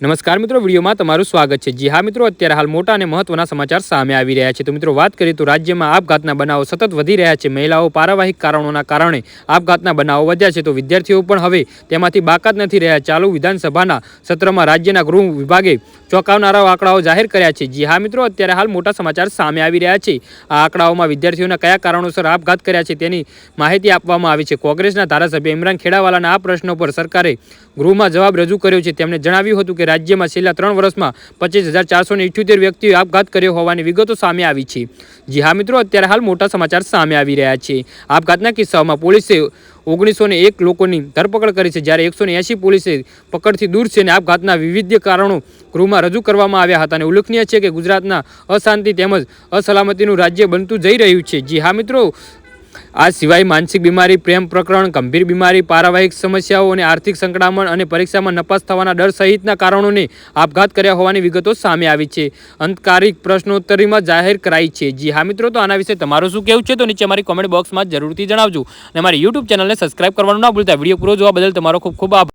નમસ્કાર મિત્રો, વિડીયોમાં તમારું સ્વાગત છે। જી હા મિત્રો, અત્યારે હાલ મોટા અને મહત્વના સમાચાર સામે આવી રહ્યા છે। તો મિત્રો વાત કરીએ તો રાજ્યમાં આપઘાતના બનાવો સતત વધી રહ્યા છે। મહિલાઓ પારિવારિક કારણોના કારણે આપઘાતના બનાવો વધ્યા છે, તો વિદ્યાર્થીઓ પણ હવે તેમાંથી બાકાત નથી રહ્યા। ચાલુ વિધાનસભાના સત્રમાં રાજ્યના ગૃહ વિભાગે ચોંકાવનારા આંકડાઓ જાહેર કર્યા છે। જી હા મિત્રો, અત્યારે હાલ મોટા સમાચાર સામે આવી રહ્યા છે। આ આંકડાઓમાં વિદ્યાર્થીઓના કયા કારણોસર આપઘાત કર્યા છે તેની માહિતી આપવામાં આવી છે। કોંગ્રેસના ધારાસભ્ય ઇમરાન ખેડાવાલાના આ પ્રશ્નો પર સરકારે ગૃહમાં જવાબ રજૂ કર્યો છે। તેમણે જણાવ્યું હતું કે રાજ્યમાં છેલ્લા 3 વર્ષમાં 25,478 વ્યક્તિઓએ આપઘાત કર્યો હોવાની વિગતો સામે આવી છે। જી હા મિત્રો, અત્યારે હાલ મોટા સમાચાર સામે આવી રહ્યા છે। આપઘાતના કિસ્સાઓમાં પોલીસે 1901 લોકોની ધરપકડ કરી છે, જ્યારે 180 પોલીસે પકડથી દૂર છે અને આપઘાતના વિવિધ કારણો ગૃહમાં રજૂ કરવામાં આવ્યા હતા। અને ઉલ્લેખનીય છે કે ગુજરાતના અશાંતિ તેમજ અસલામતીનું રાજ્ય બનતું જઈ રહ્યું છે। જી હા મિત્રો, આ સિવાય માનસિક બીમારી, પ્રેમ પ્રકરણ, ગંભીર બીમારી, પારિવારિક સમસ્યાઓ અને આર્થિક સંકળામણ અને પરીક્ષામાં નપાસ થવાના ડર સહિતના કારણોને આપઘાત કર્યા હોવાની વિગતો સામે આવી છે। અંતકારી પ્રશ્નોત્તરીમાં જાહેર કરાઈ છે। જી હા મિત્રો, તો આના વિશે તમારું શું કહેવું છે તો નીચે અમારી કોમેન્ટ બોક્સમાં જરૂરથી જણાવજો અને અમારી YouTube ચેનલને સબસ્ક્રાઇબ કરવાનું ના ભૂલતા। વિડીયો પૂરો જોવા બદલ તમારો ખૂબ ખૂબ આભાર।